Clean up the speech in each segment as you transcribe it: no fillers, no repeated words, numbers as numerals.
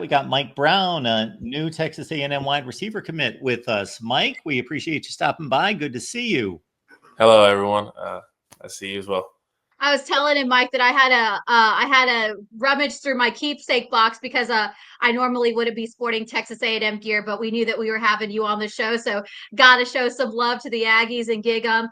we got Mike Brown, a new Texas A&M wide receiver commit with us. Mike, we appreciate you stopping by. Good to see you. Hello, everyone. I see you as well. I was telling him, Mike, that I had a rummage through my keepsake box because I normally wouldn't be sporting Texas A&M gear, but we knew that we were having you on the show, so got to show some love to the Aggies and gig 'em.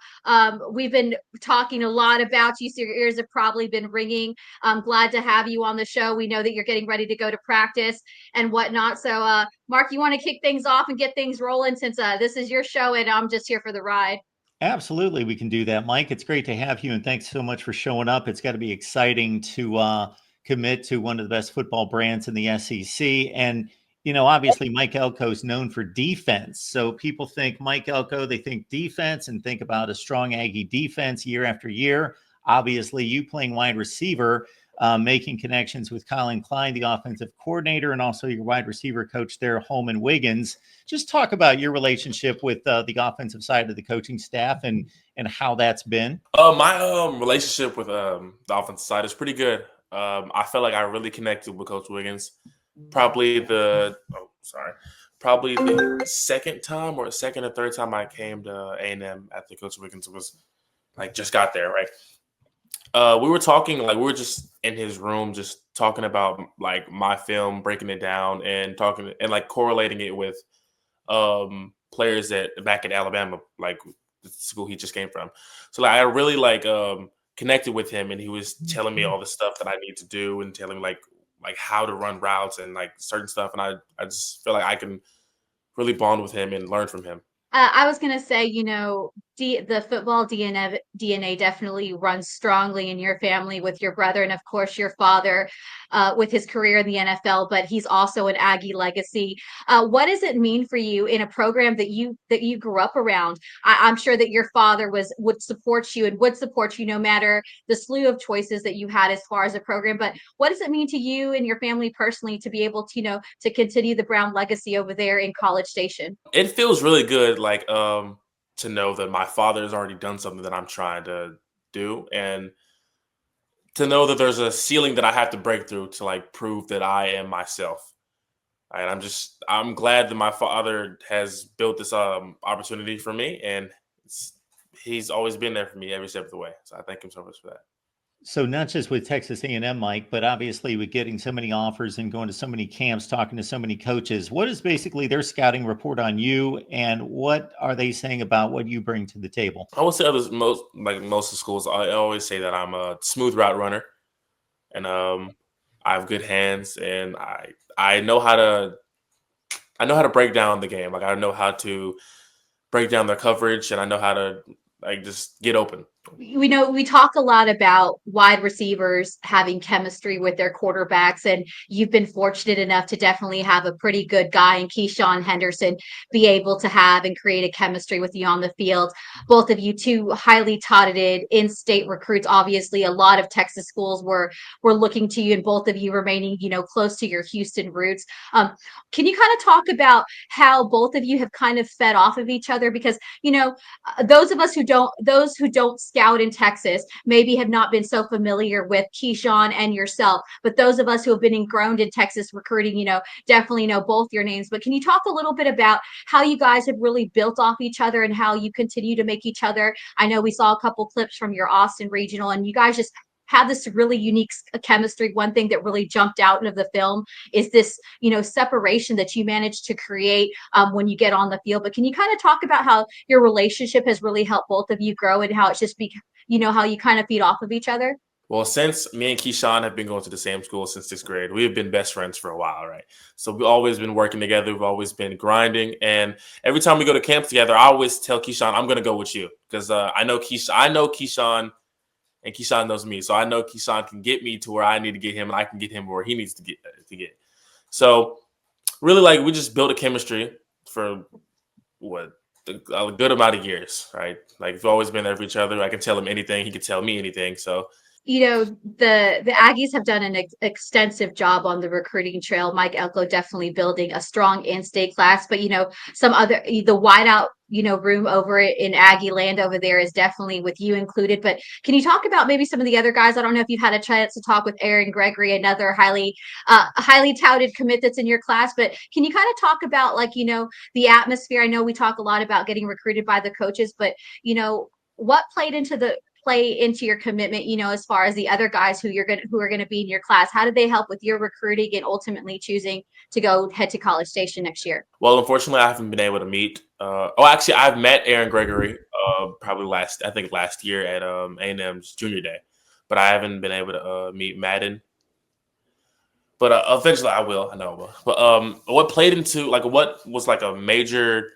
We've been talking a lot about you, so your ears have probably been ringing. I'm glad to have you on the show. We know that you're getting ready to go to practice and whatnot. So, Mark, you want to kick things off and get things rolling since this is your show and I'm just here for the ride. Absolutely, we can do that, Mike. It's great to have you, and thanks so much for showing up. It's got to be exciting to commit to one of the best football brands in the SEC. And, obviously, Mike Elko is known for defense. So people think Mike Elko, they think defense and think about a strong Aggie defense year after year. Obviously, you playing wide receiver, making connections with Colin Klein, the offensive coordinator, and also your wide receiver coach there, Holman Wiggins. Just talk about your relationship with the offensive side of the coaching staff and how that's been. My relationship with the offensive side is pretty good. I feel like I really connected with Coach Wiggins. Probably the second time or second or third time I came to A&M after Coach Wiggins was just got there, right? We were talking, we were just in his room, just talking about my film, breaking it down and talking and correlating it with players back in Alabama, the school he just came from. So I really connected with him, and he was telling me all the stuff that I need to do and telling me how to run routes and certain stuff. And I just feel like I can really bond with him and learn from him. I was going to say, the football DNA definitely runs strongly in your family with your brother and, of course, your father with his career in the NFL. But he's also an Aggie legacy. What does it mean for you in a program that you grew up around? I'm sure that your father would support you and would support you no matter the slew of choices that you had as far as a program. But what does it mean to you and your family personally to be able to, to continue the Brown legacy over there in College Station? It feels really good, to know that my father has already done something that I'm trying to do, and to know that there's a ceiling that I have to break through to prove that I am myself. And I'm glad that my father has built this opportunity for me, and he's always been there for me every step of the way. So I thank him so much for that. So not just with Texas A&M, Mike, but obviously with getting so many offers and going to so many camps, talking to so many coaches, what is basically their scouting report on you, and what are they saying about what you bring to the table? I would say most of the schools, I always say that I'm a smooth route runner, and I have good hands, and I know how to break down the game. I know how to break down their coverage, and I know how to just get open. We talk a lot about wide receivers having chemistry with their quarterbacks, and you've been fortunate enough to definitely have a pretty good guy in Keyshawn Henderson be able to have and create a chemistry with you on the field. Both of you two highly touted in-state recruits. Obviously, a lot of Texas schools were looking to you, and both of you remaining, close to your Houston roots. Can you kind of talk about how both of you have kind of fed off of each other? Because, those who don't scout in Texas maybe have not been so familiar with Keyshawn and yourself, but those of us who have been ingrained in Texas recruiting, definitely know both your names. But can you talk a little bit about how you guys have really built off each other and how you continue to make each other? I know we saw a couple clips from your Austin regional, and you guys just had this really unique chemistry. One thing that really jumped out of the film is this, separation that you managed to create when you get on the field. But can you kind of talk about how your relationship has really helped both of you grow and how it's just how you kind of feed off of each other? Well, since me and Keyshawn have been going to the same school since 6th grade, we have been best friends for a while, right? So we've always been working together. We've always been grinding. And every time we go to camp together, I always tell Keyshawn, I'm going to go with you. Because I know Keyshawn, and Keyshawn knows me. So I know Keyshawn can get me to where I need to get him, and I can get him where he needs to get. So really, we just built a chemistry for a good amount of years, right? We've always been there for each other. I can tell him anything. He can tell me anything. So the Aggies have done an extensive job on the recruiting trail. Mike Elko definitely building a strong in-state class, but some other the wideout room over in Aggie land over there is definitely with you included. But can you talk about maybe some of the other guys? I don't know if you've had a chance to talk with Aaron Gregory, another highly touted commit that's in your class, but can you kind of talk about the atmosphere? I know we talk a lot about getting recruited by the coaches, but what play into your commitment, as far as the other guys who are going to be in your class? How did they help with your recruiting and ultimately choosing to go head to College Station next year? Well, unfortunately, I haven't been able to meet. Actually, I've met Aaron Gregory probably last year at A&M's Junior Day, but I haven't been able to meet Madden. But eventually, I will. I know I will. But what played into what was like a major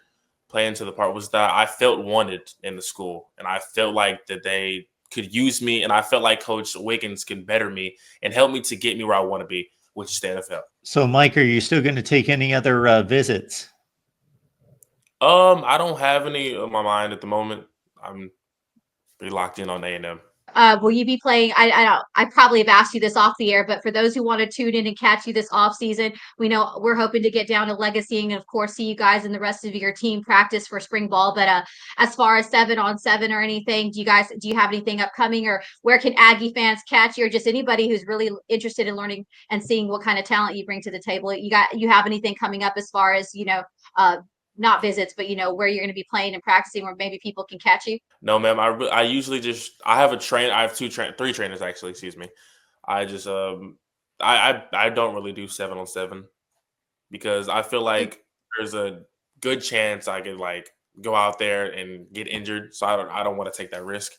play into the part was that I felt wanted in the school, and I felt like that they could use me, and I felt like Coach Wiggins can better me and help me to get me where I want to be, which is the NFL. So, Mike, are you still going to take any other visits? I don't have any on my mind at the moment. I'm pretty locked in on A&M. Will you be playing? I probably have asked you this off the air, but for those who want to tune in and catch you this off season, we know we're hoping to get down to Legacy and of course see you guys and the rest of your team practice for spring ball. But as far as 7-on-7 or anything, do you have anything upcoming, or where can Aggie fans catch you, or just anybody who's really interested in learning and seeing what kind of talent you bring to the table? You have anything coming up as far as not visits, but where you're going to be playing and practicing, where maybe people can catch you? No, ma'am. I usually I have a train. I have three trainers actually. Excuse me. I just I don't really do 7-on-7 because I feel like there's a good chance I could go out there and get injured. So I don't want to take that risk.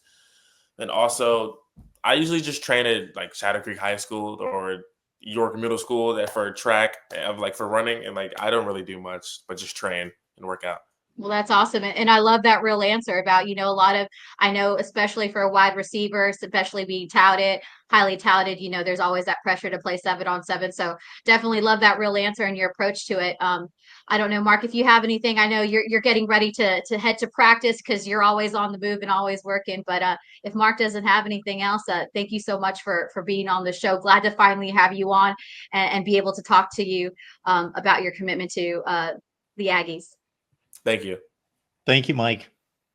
And also, I usually just train at Shadow Creek High School or York Middle School that for track of for running, and I don't really do much but just train and work out. Well, that's awesome. And I love that real answer about, a lot of, I know, especially for a wide receiver, especially being highly touted, there's always that pressure to play 7-on-7. So definitely love that real answer and your approach to it. I don't know, Mark, if you have anything. I know you're getting ready to head to practice because you're always on the move and always working. But if Mark doesn't have anything else, thank you so much for being on the show. Glad to finally have you on and be able to talk to you about your commitment to the Aggies. Thank you. Thank you, Mike.